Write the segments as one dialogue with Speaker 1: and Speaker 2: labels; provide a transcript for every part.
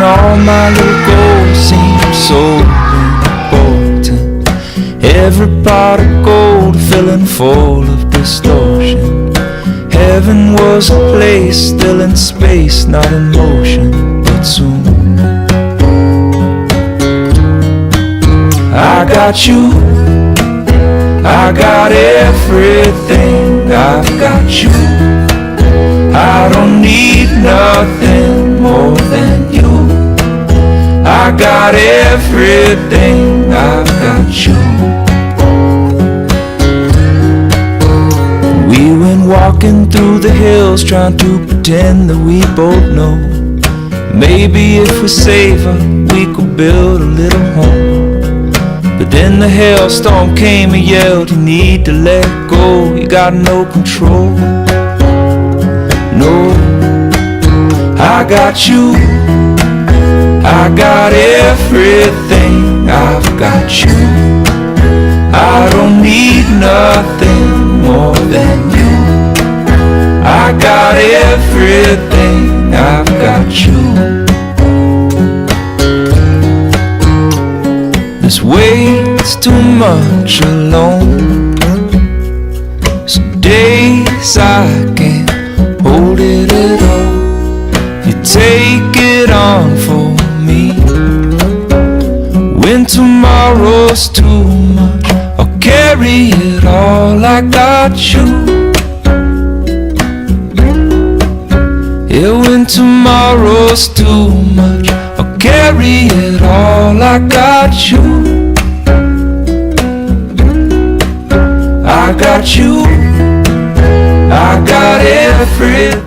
Speaker 1: all my little goals seem so important. Every pot of gold filling full of distortion. Heaven was a place still in space, not in motion, but soon. I got you, I got everything, I've got you. I don't need nothing more than you. I got everything, I've got you. We went walking through the hills trying to pretend that we both know. Maybe if we save her, we could build a little home. But then the hailstorm came and yelled, you need to let go, you got no control. No, I got you, I got everything, I've got you. I don't need nothing more than you. I got everything, I've got you. This weight's too much alone. Some days I can't hold it at all. You take it on for me. When tomorrow's too much, I'll carry it all. I got you. Yeah, when tomorrow's too much, I'll carry it all. I got you. I got you. I got everything.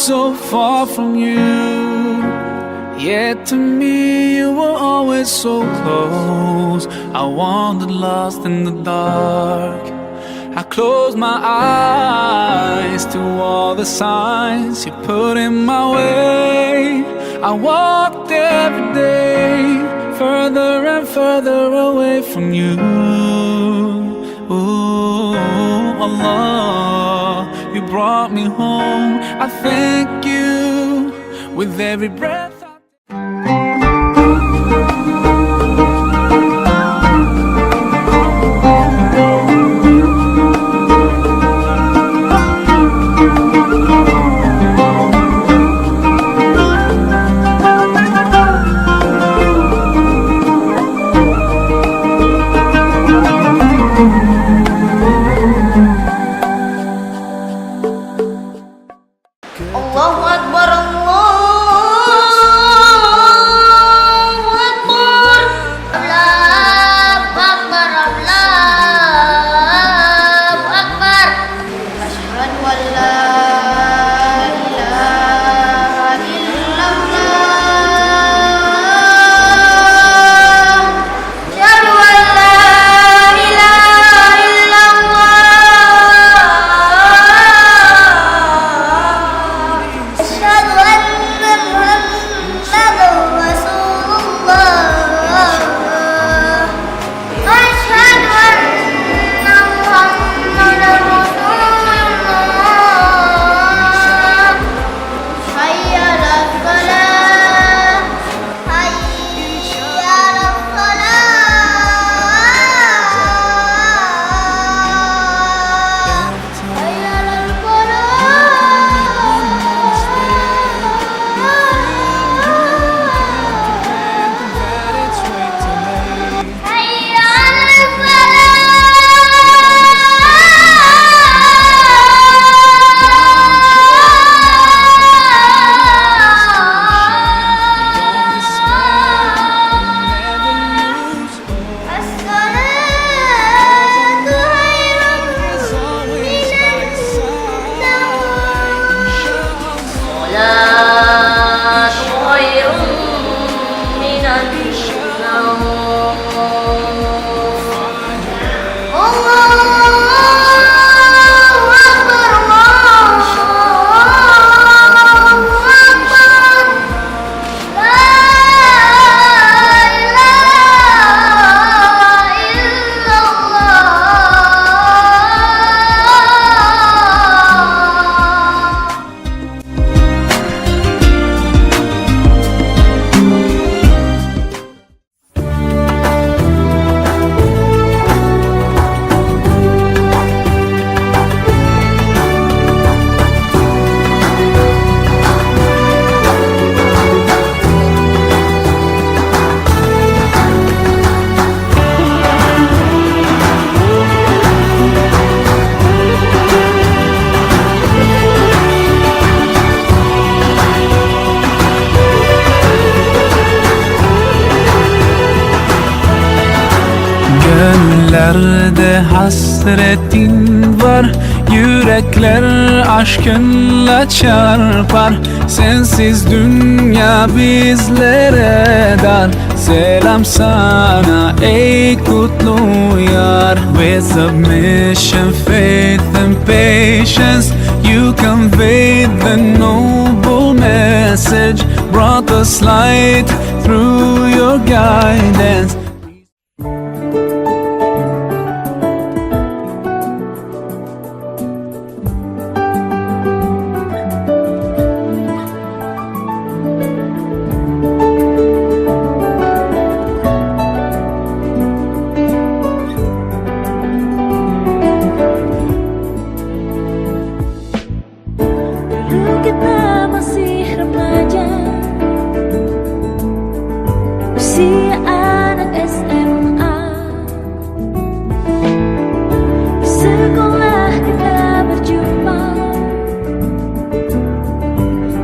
Speaker 1: so far from you, yet to me you were always so close. I wandered lost in the dark. I closed my eyes to all the signs you put in my way. I walked every day further and further away from you. Ooh, Allah, you brought me home. I thank you with every breath.
Speaker 2: Allahu Akbar, Allahu Akbar, Allahu Akbar, Allahu Akbar. Asyhadu an la ilaha illallah. Asyhadu an la ilaha illallah. Asyhadu anna Muhammadan Rasulullah. Asyhadu anna Muhammadan Rasulullah. Hayya 'alas shalah, hayya 'alas salah, hayya 'alal falah. Hayya 'alal falah. As-salatu khairun minan nawm. Salatu khairun minan nawm. Allahu Akbar, Allahu Akbar. La ilaha illallah.
Speaker 1: Gönüllerde hasretin var, yürekler aşkınla çarpar. Sensiz dünya bizlere dar. Selam sana ey kutlu yar. With submission, faith and patience, you conveyed the noble message, brought us light through your guidance.
Speaker 3: Dulu kita masih remaja, usia anak SMA. Di sekolah kita berjumpa,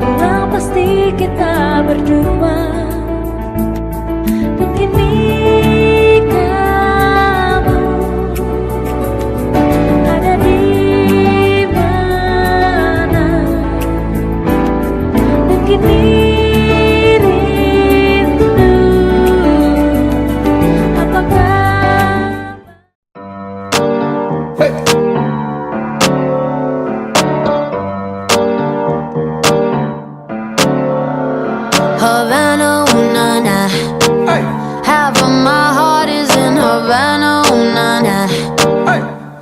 Speaker 3: pulang pasti kita berdua. Dan kini kamu ada di mana?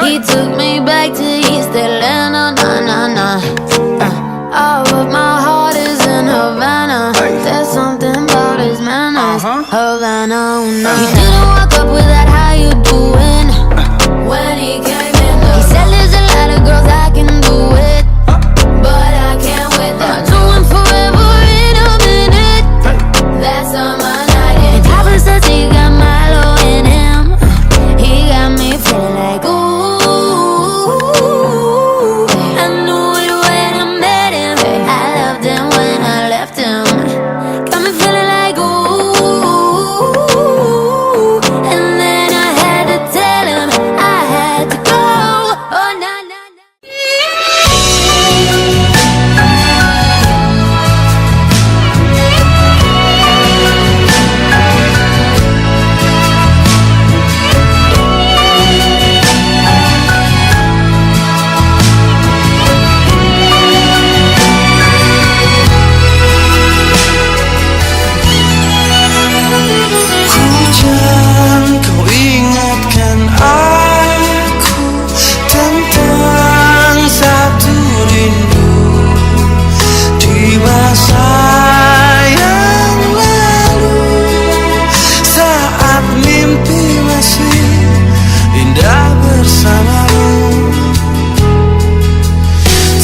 Speaker 2: He took me back to East Atlanta, nah. Oh, but my heart is in Havana. There's something about his manners, Havana, nah. He didn't walk up with that how you doing when he came in. He said there's a lot of girls I can do it, but I can't with them. I do him forever in a minute. That's on my night. And Papa says he got Milo in him. He got me feeling like ooh. I knew it when I met him. I loved him when I left him. Got me feeling like ooh. And then I had to tell him I had to go. Oh, nah.
Speaker 4: Hujan, kau ingatkan aku tentang satu rindu di masa yang lalu, saat mimpi masih indah bersamamu.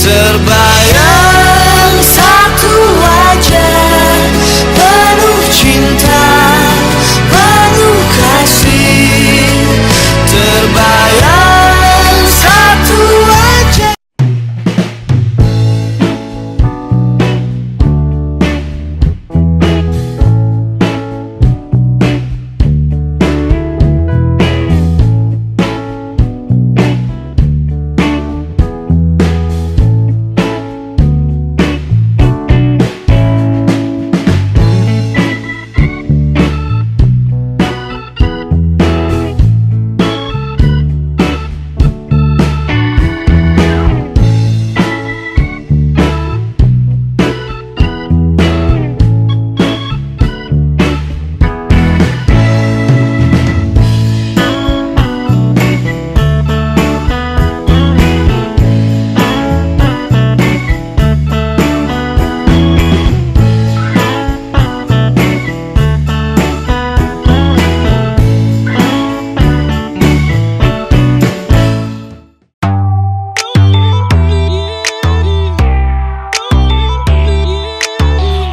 Speaker 4: Terbayang satu wajah penuh cinta, penuh kasih. Terbayang satu wajah.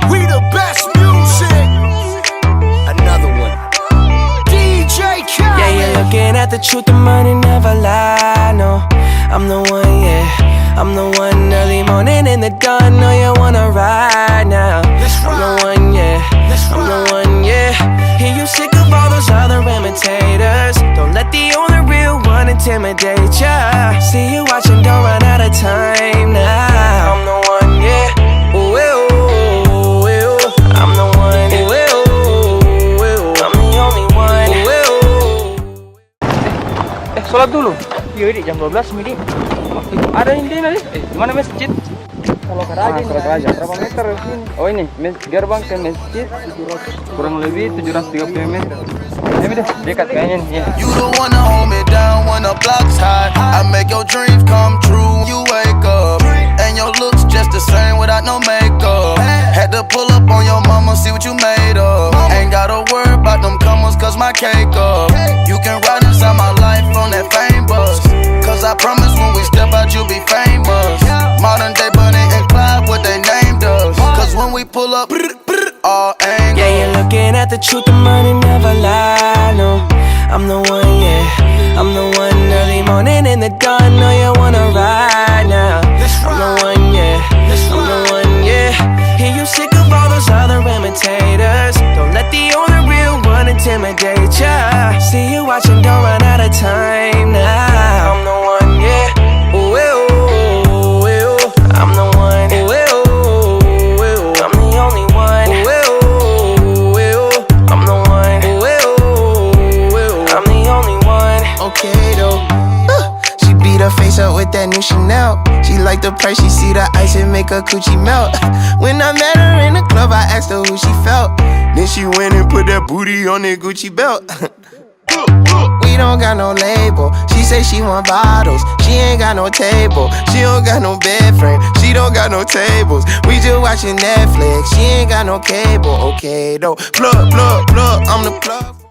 Speaker 4: We the best music. Another one. DJ Khaled.
Speaker 5: Yeah, you're looking at the truth, the money never lie. No, I'm the one, yeah. I'm the one early morning in the dawn. Know you wanna ride now. I'm the one, yeah. I'm the one, yeah. Hear you sick of all those other imitators. Don't let the only real one intimidate ya. See you watching, don't run out of time now. I'm the one, yeah. Ooh, ooh, ooh. I'm the one, ooh, ooh. I'm the only one, ooh.
Speaker 6: Sholat dulu. Iya, Dik, jam 12 midi. Ada ini nanti. Mana masjid? Kalau Karaja. Kalau Karaja. Berapa meter ini? Oh ini, gerbang ke masjid kurang lebih 730 meter. Ini deh, dekat kayaknya nih.
Speaker 4: You the one to hold me down when the block's hot. I make your dreams come true. You wake up and your looks just the same without no makeup. Had to pull up on your mama, see what you made of. Ain't gotta worry about them comers, cause my cake up. You can ride inside my life on that fame bus, cause I promise when we step out you'll be famous. Modern day Bonnie and Clyde, what they named us, cause when we pull up, all angles.
Speaker 5: Yeah, you're looking at the truth, the money never lie. No, I'm the one, yeah. I'm the one early morning in the dawn. Know you wanna ride now. I'm the one, yeah. I'm the one, yeah. Hear you sick of all those other imitators. Don't let the only real one intimidate ya. See you watching, don't run out of time now. I'm the one, yeah. Ooh, ooh, ooh, ooh. I'm the one, ooh, ooh, ooh. I'm the only one, ooh, ooh, ooh. I'm the one, ooh, ooh, ooh. I'm the only one.
Speaker 4: Okay though. She beat her face up with that new Chanel. She like the price, she see the ice and make her coochie melt. When I met her in the club, I asked her who she felt. Then she went and put that booty on that Gucci belt. We don't got no label. She
Speaker 7: say she want bottles, she ain't got no table. She don't got no bed frame, she don't got no tables. We just watching Netflix, she ain't got no cable. Okay, though, plug, plug, plug, I'm the plug.